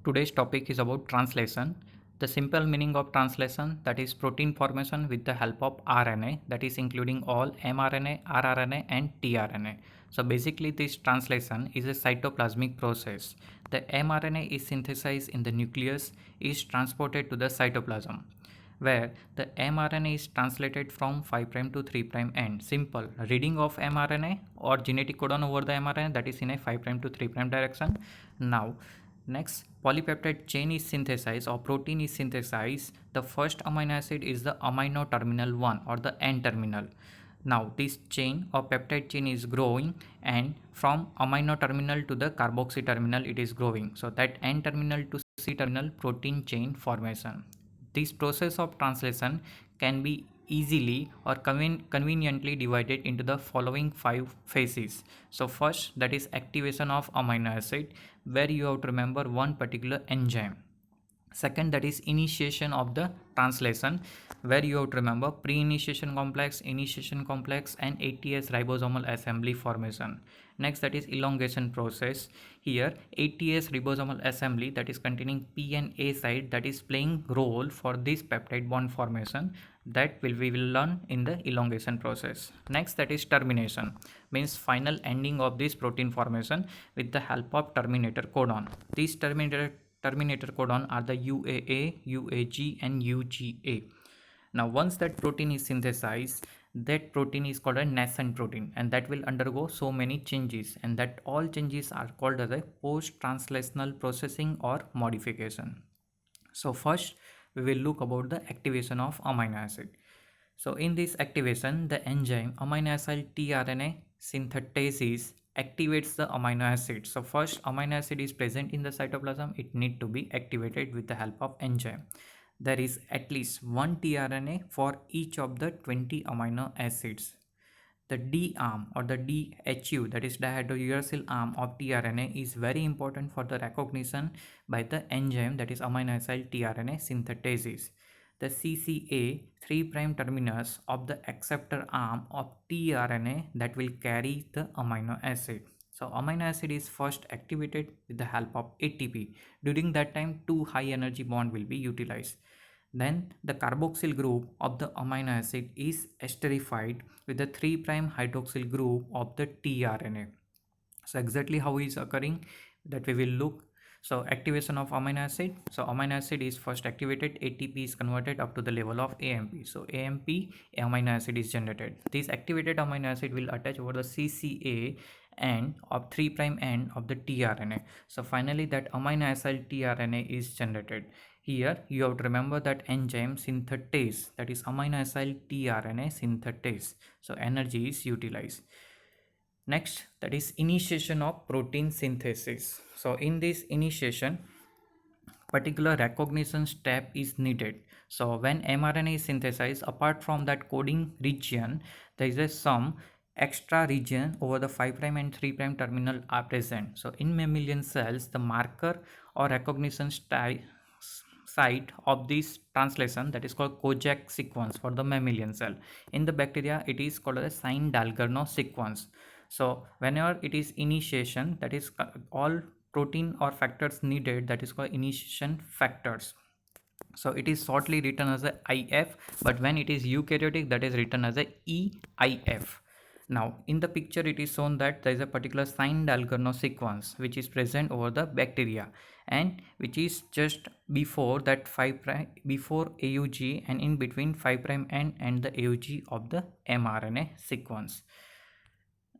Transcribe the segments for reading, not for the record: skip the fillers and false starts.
Today's topic is about translation. The simple meaning of translation, that is protein formation with the help of RNA, that is including all mRNA, rRNA and tRNA. So basically this translation is a cytoplasmic process. The mRNA is synthesized in the nucleus, is transported to the cytoplasm, where the mRNA is translated from 5' to 3' end. Simple reading of mRNA or genetic codon over the mRNA, that is in a 5' to 3' direction. Now next, polypeptide chain is synthesized or protein is synthesized. The first amino acid is the amino terminal 1 or the N terminal. Now this chain or peptide chain is growing, and from amino terminal to the carboxy terminal it is growing. So that N terminal to C terminal protein chain formation. This process of translation can be easily or conveniently divided into the following 5 phases. So first, that is activation of amino acid, where you have to remember one particular enzyme. Second, that is initiation of the translation, where you have to remember pre-initiation complex, initiation complex and ATS ribosomal assembly formation. Next, that is elongation process. Here ATS ribosomal assembly, that is containing P and A site, that is playing role for this peptide bond formation, that we will learn in the elongation process. Next, that is termination, means final ending of this protein formation with the help of terminator codon. These terminator codon are the UAA, UAG and UGA. Now once that protein is synthesized, that protein is called a nascent protein, and that will undergo so many changes, and that all changes are called as a post-translational processing or modification. So first we will look about the activation of amino acid. So in this activation, the enzyme amino acid tRNA synthetase activates the amino acid. So first amino acid is present in the cytoplasm, it need to be activated with the help of enzyme. There is at least one tRNA for each of the 20 amino acids. The D arm or the DHU, that is dihydrouracil arm of tRNA, is very important for the recognition by the enzyme, that is amino acid tRNA synthetase. The CCA 3' terminus of the acceptor arm of tRNA, that will carry the amino acid. So amino acid is first activated with the help of ATP. During that time, two high energy bond will be utilized. Then the carboxyl group of the amino acid is esterified with the 3' hydroxyl group of the tRNA. So exactly how is occurring, that we will look. So activation of amino acid. So amino acid is first activated, ATP is converted up to the level of AMP. So AMP amino acid is generated. This activated amino acid will attach over the CCA end of 3' end of the tRNA. So finally that amino acid tRNA is generated. Here you have to remember that enzyme synthetase, that is amino acid tRNA synthetase. So energy is utilized. Next, that is initiation of protein synthesis. So in this initiation, particular recognition step is needed. So when mRNA is synthesized, apart from that coding region, there is some extra region over the 5' and 3' terminal are present. So in mammalian cells, the marker or recognition site of this translation, that is called Kojak sequence for the mammalian cell. In the bacteria, it is called a Sine-Dalgarno sequence. So whenever it is initiation, that is all protein or factors needed, that is called initiation factors. So it is shortly written as a IF, but when it is eukaryotic, that is written as a EIF. Now in the picture it is shown that there is a particular Sine-Dalgarno sequence which is present over the bacteria, and which is just before that 5' before AUG and in between 5' end and the AUG of the mRNA sequence.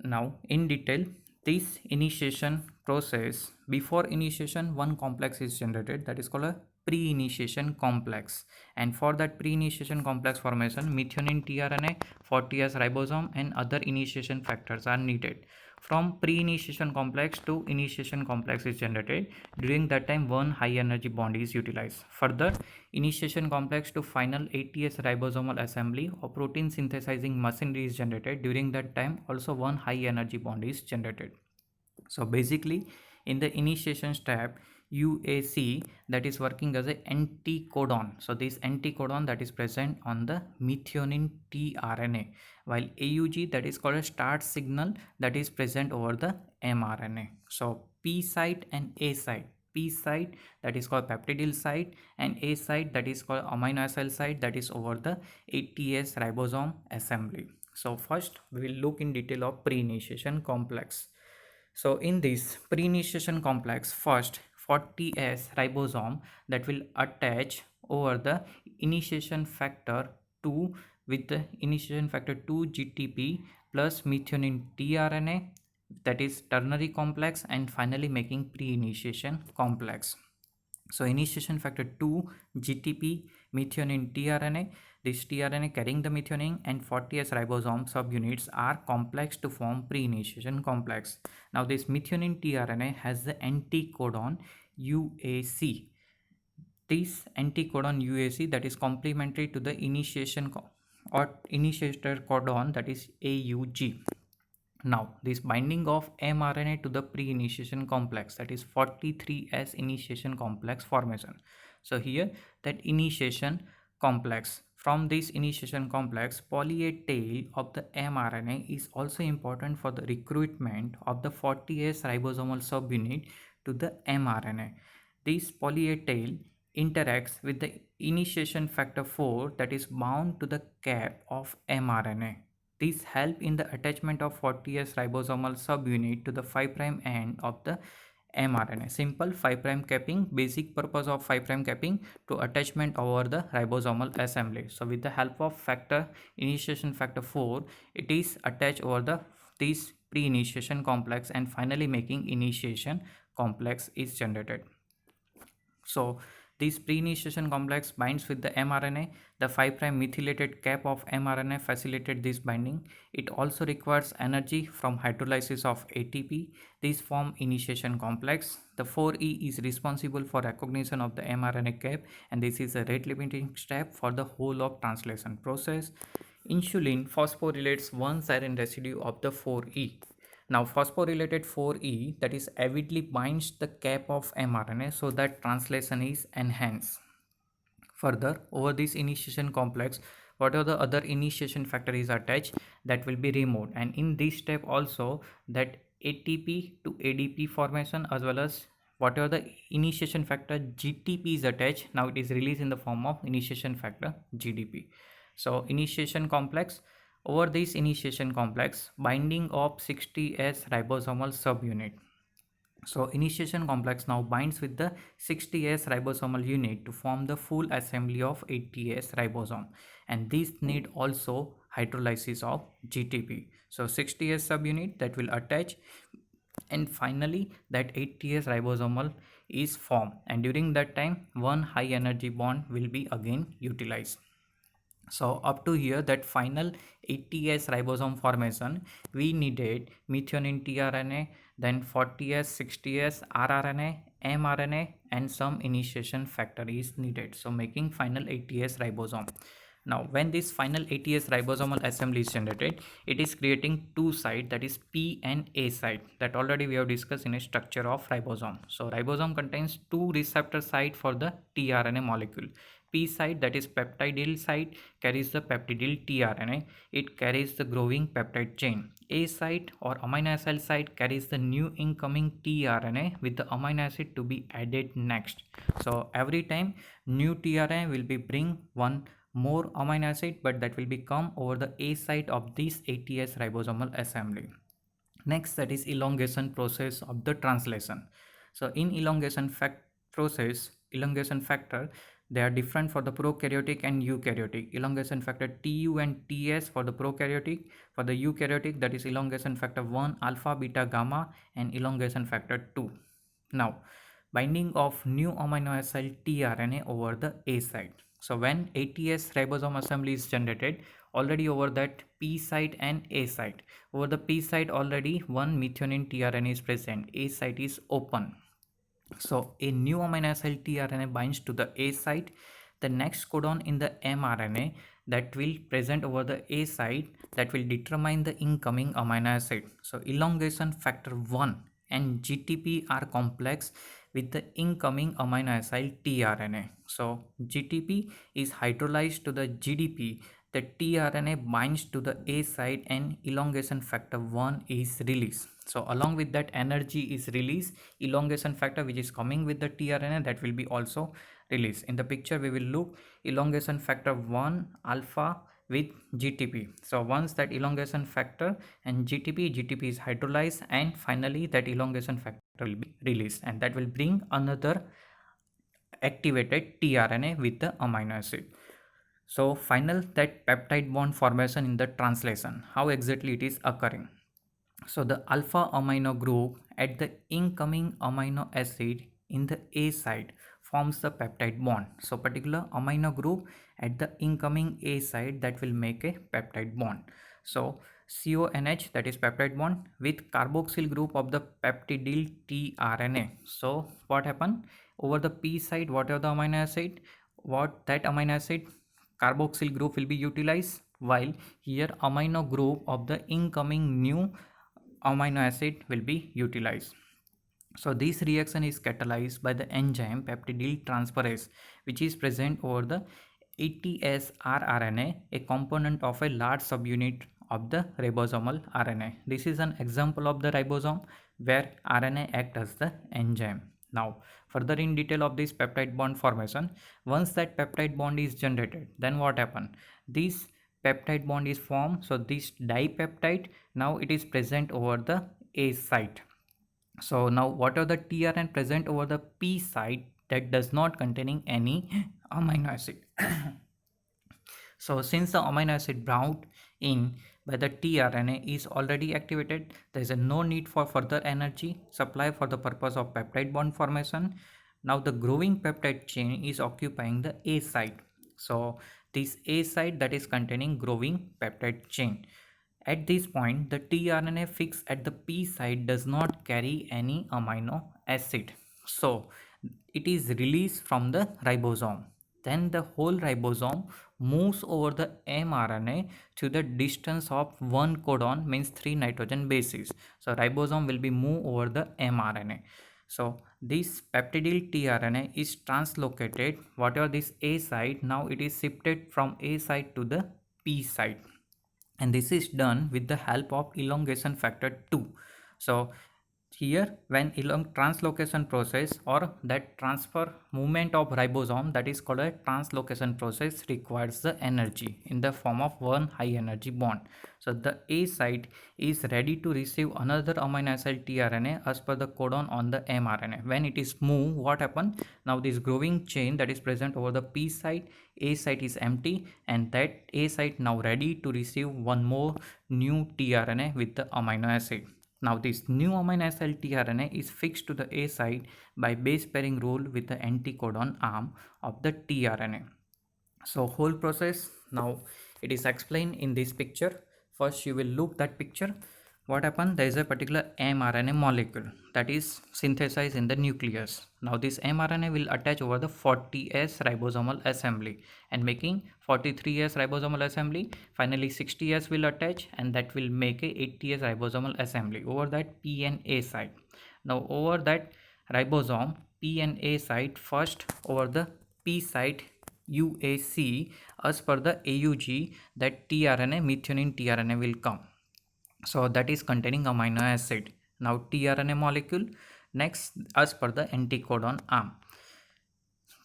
Now in detail, this initiation process, before initiation one complex is generated, that is called a pre-initiation complex, and for that pre-initiation complex formation, methionine tRNA, 40S ribosome and other initiation factors are needed. From pre-initiation complex to initiation complex is generated. During that time, one high energy bond is utilized. Further, initiation complex to final ATS ribosomal assembly or protein synthesizing machinery is generated. During that time, also one high energy bond is generated. So basically, in the initiation step, UAC, that is working as a anticodon. So this anticodon that is present on the methionine tRNA, while AUG, that is called a start signal, that is present over the mRNA. So P site and A site, P site, that is called peptidyl site, and A site, that is called amino acid site, that is over the ATS ribosome assembly. So first we will look in detail of pre-initiation complex. So in this pre-initiation complex, first 40S ribosome that will attach over the initiation factor 2 with the initiation factor 2 GTP plus methionine tRNA, that is ternary complex, and finally making pre-initiation complex. So initiation factor 2 GTP methionine tRNA, this tRNA carrying the methionine and 40S ribosome subunits are complex to form pre-initiation complex. Now this methionine tRNA has the anticodon UAC. This anticodon UAC that is complementary to the initiation or initiator codon, that is AUG. Now, this binding of mRNA to the pre-initiation complex, that is 43S initiation complex formation. So here that initiation complex, from this initiation complex, poly A tail of the mRNA is also important for the recruitment of the 40S ribosomal subunit to the mRNA. This poly A tail interacts with the initiation factor 4 that is bound to the cap of mRNA. These help in the attachment of 40S ribosomal subunit to the 5' end of the mRNA. Simple 5' capping, basic purpose of 5' capping to attachment over the ribosomal assembly. So with the help of factor initiation factor 4, it is attached over the this pre-initiation complex and finally making initiation complex is generated. So this pre-initiation complex binds with the mRNA. The 5' methylated cap of mRNA facilitates this binding. It also requires energy from hydrolysis of ATP. This form initiation complex. The 4E is responsible for recognition of the mRNA cap, and this is a rate limiting step for the whole of translation process. Insulin phosphorylates one serine residue of the 4E. Now phosphorylated 4E that is avidly binds the cap of mRNA so that translation is enhanced. Further, over this initiation complex, whatever the other initiation factor is attached, that will be removed, and in this step also that ATP to ADP formation as well as whatever the initiation factor GTP is attached, now it is released in the form of initiation factor GDP. So initiation complex, over this initiation complex, binding of 60S ribosomal subunit. So initiation complex now binds with the 60S ribosomal unit to form the full assembly of 80S ribosome, and this need also hydrolysis of GTP. So 60S subunit that will attach, and finally that 80S ribosomal is formed, and during that time one high energy bond will be again utilized. So up to here, that final 80S ribosome formation, we needed methionine tRNA, then 40S, 60S, rRNA, mRNA, and some initiation factor is needed. So making final 80S ribosome. Now when this final 80S ribosomal assembly is generated, it is creating two sites, that is P and A site, that already we have discussed in a structure of ribosome. So ribosome contains two receptor site for the tRNA molecule. P site, that is peptidyl site, carries the peptidyl tRNA. It carries the growing peptide chain. A site or amino acid site carries the new incoming tRNA with the amino acid to be added next. So every time new tRNA will be bring one more amino acid, but that will become over the A site of this ATS ribosomal assembly. Next, that is elongation process of the translation. So in elongation factor, they are different for the prokaryotic and eukaryotic. Elongation factor Tu and Ts for the prokaryotic. For the eukaryotic, that is elongation factor 1 alpha beta gamma and elongation factor 2. Now binding of new amino acid tRNA over the A site. So when ATS ribosome assembly is generated, already over that P site and A site, over the P site already one methionine tRNA is present, A site is open. So a new amino acid tRNA binds to the A site. The next codon in the mRNA that will present over the A site, that will determine the incoming amino acid. So elongation factor 1 and GTP are complex with the incoming amino acid tRNA. So GTP is hydrolyzed to the GDP. the tRNA binds to the A site and elongation factor 1 is released. So along with that energy is released, elongation factor which is coming with the tRNA, that will be also released. In the picture we will look elongation factor 1 alpha with GTP. So once that elongation factor and GTP is hydrolyzed, and finally that elongation factor will be released, and that will bring another activated tRNA with the amino acid. So final that peptide bond formation in the translation, how exactly it is occurring. So the alpha amino group at the incoming amino acid in the A site forms the peptide bond. So particular amino group at the incoming A site, that will make a peptide bond. So CONH, that is peptide bond, with carboxyl group of the peptidyl tRNA. So what happened over the P side? What are the amino acid? What that amino acid carboxyl group will be utilized, while here amino group of the incoming new amino acid will be utilized. So this reaction is catalyzed by the enzyme peptidyl transferase, which is present over the ATS rRNA, a component of a large subunit of the ribosomal RNA. This is an example of the ribosome where RNA acts as the enzyme. Now, further in detail of this peptide bond formation, once that peptide bond is generated, then what happens? This peptide bond is formed. So this dipeptide, now it is present over the A site. So now what are the tRNA present over the P site that does not containing any amino acid. So since the amino acid brought in by the tRNA is already activated, there is no need for further energy supply for the purpose of peptide bond formation. Now the growing peptide chain is occupying the A site. So this A site that is containing growing peptide chain. At this point, the tRNA fixed at the P site does not carry any amino acid. So it is released from the ribosome. Then the whole ribosome moves over the mRNA to the distance of 1 codon, means 3 nitrogen bases. So ribosome will be moved over the mRNA. So this peptidyl tRNA is translocated, whatever this A site, now it is shifted from A site to the P site, and this is done with the help of elongation factor 2. So here when translocation process or that transfer movement of ribosome, that is called a translocation process, requires the energy in the form of one high energy bond. So the A site is ready to receive another amino acid tRNA as per the codon on the mRNA. When it is moved, what happens? Now this growing chain that is present over the P site, A site is empty, and that A site now ready to receive one more new tRNA with the amino acid. Now this new amino acid tRNA is fixed to the A site by base pairing rule with the anticodon arm of the tRNA. So whole process now it is explained in this picture. First you will look that picture. What happened? There is a particular mRNA molecule that is synthesized in the nucleus. Now this mRNA will attach over the 40S ribosomal assembly and making 43S ribosomal assembly. Finally 60S will attach, and that will make a 80S ribosomal assembly over that P and A site. Now over that ribosome P and A site, first over the P site UAC, as per the AUG, that tRNA methionine tRNA will come. So that is containing amino acid. Now tRNA molecule next as per the anticodon arm.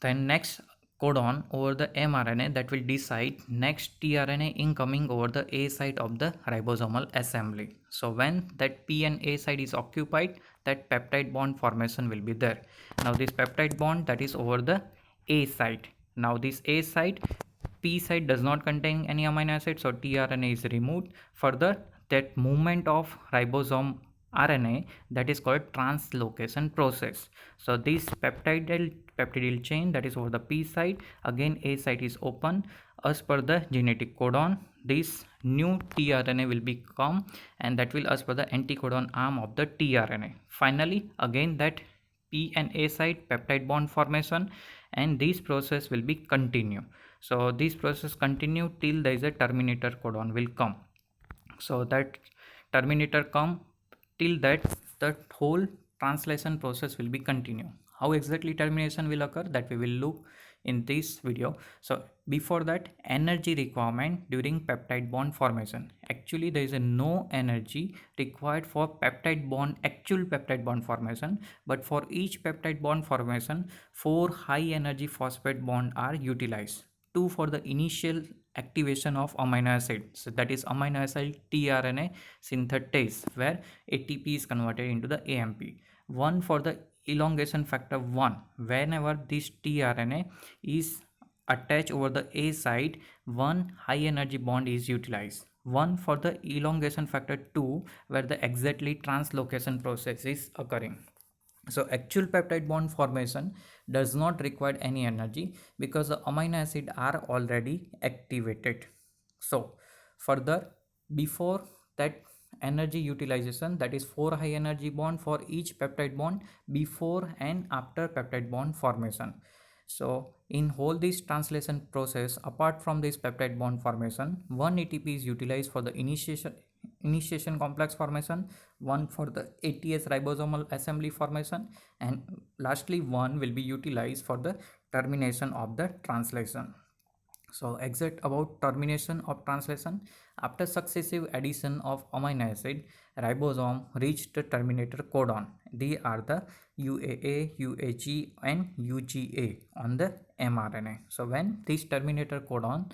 Then next codon over the mRNA that will decide next tRNA incoming over the A site of the ribosomal assembly. So when that P and A site is occupied, that peptide bond formation will be there. Now this peptide bond that is over the A site. Now this A site, P site does not contain any amino acid, so tRNA is removed. Further, that movement of ribosome RNA, that is called translocation process. So this peptidyl chain that is over the P site, again A site is open. As per the genetic codon, this new tRNA will become, and that will as per the anticodon arm of the tRNA. Finally again that P and A site peptide bond formation, and this process will be continue. So this process continue till there is a terminator codon will come. So that terminator come, till that the whole translation process will be continue. How exactly termination will occur, that we will look in this video. So before that, energy requirement during peptide bond formation. Actually, there is a no energy required for peptide bond, actual peptide bond formation, but for each peptide bond formation, 4 high energy phosphate bond are utilized. 2 for the initial activation of amino acid, so that is amino acid tRNA synthetase, where ATP is converted into the AMP. 1 for the elongation factor 1, whenever this tRNA is attached over the A side, one high energy bond is utilized. 1 for the elongation factor 2, where the exactly translocation process is occurring. So actual peptide bond formation does not require any energy because the amino acid are already activated. So further, before that energy utilization, that is 4 high energy bond for each peptide bond before and after peptide bond formation. So in whole this translation process, apart from this peptide bond formation, one ATP is utilized for the initiation complex formation, one for the ATS ribosomal assembly formation, and lastly one will be utilized for the termination of the translation. So exact about termination of translation, after successive addition of amino acid, ribosome reach the terminator codon. They are the UAA, UAG and UGA on the mRNA. So when this terminator codon,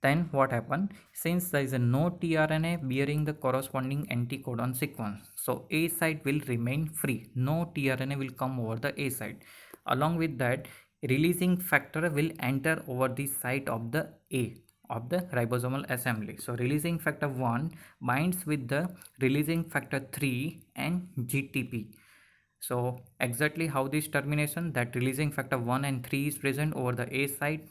then what happened? Since there is a no tRNA bearing the corresponding anticodon sequence, so A site will remain free. No tRNA will come over the A site. Along with that, releasing factor will enter over the site of the A of the ribosomal assembly. So releasing factor 1 binds with the releasing factor 3 and GTP. So exactly how this termination, that releasing factor 1 and 3 is present over the A site,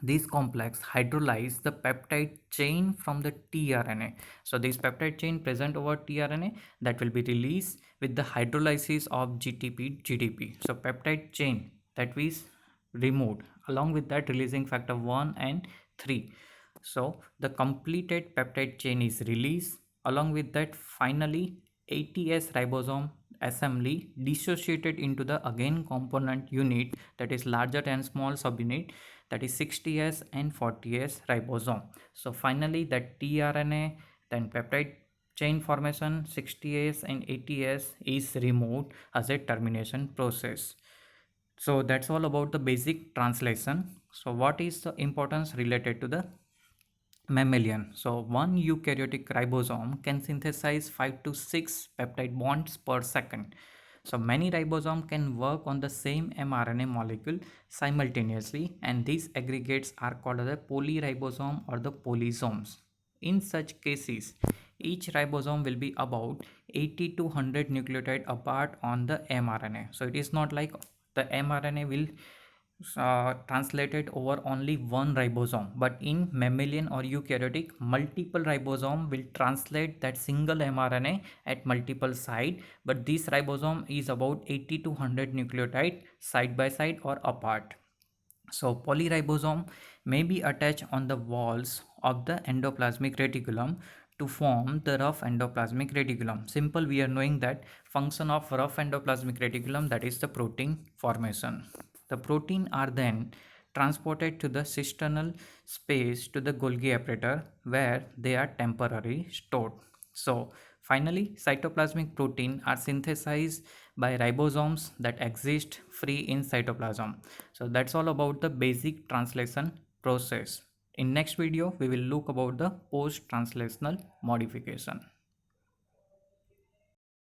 this complex hydrolyze the peptide chain from the tRNA. So this peptide chain present over tRNA, that will be released with the hydrolysis of GTP, GDP. So peptide chain that is removed, along with that releasing factor 1 and 3. So the completed peptide chain is released. Along with that, finally ATS ribosome assembly dissociated into the again component unit, that is larger and small subunit, that is 60S and 40S ribosome. So finally that tRNA, then peptide chain formation 60S and 80S is removed as a termination process. So that's all about the basic translation. So what is the importance related to the mammalian? So one eukaryotic ribosome can synthesize 5 to 6 peptide bonds per second. So many ribosomes can work on the same mRNA molecule simultaneously, and these aggregates are called the polyribosome or the polysomes. In such cases, each ribosome will be about 80 to 100 nucleotide apart on the mRNA. So it is not like the mRNA will translated over only one ribosome, but in mammalian or eukaryotic, multiple ribosome will translate that single mRNA at multiple site, but this ribosome is about 80 to 100 nucleotide side by side or apart. So polyribosome may be attached on the walls of the endoplasmic reticulum to form the rough endoplasmic reticulum. Simple, we are knowing that function of rough endoplasmic reticulum, that is the protein formation. The protein are then transported to the cisternal space to the Golgi apparatus, where they are temporarily stored. So finally, cytoplasmic protein are synthesized by ribosomes that exist free in cytoplasm. So that's all about the basic translation process. In next video, we will look about the post-translational modification.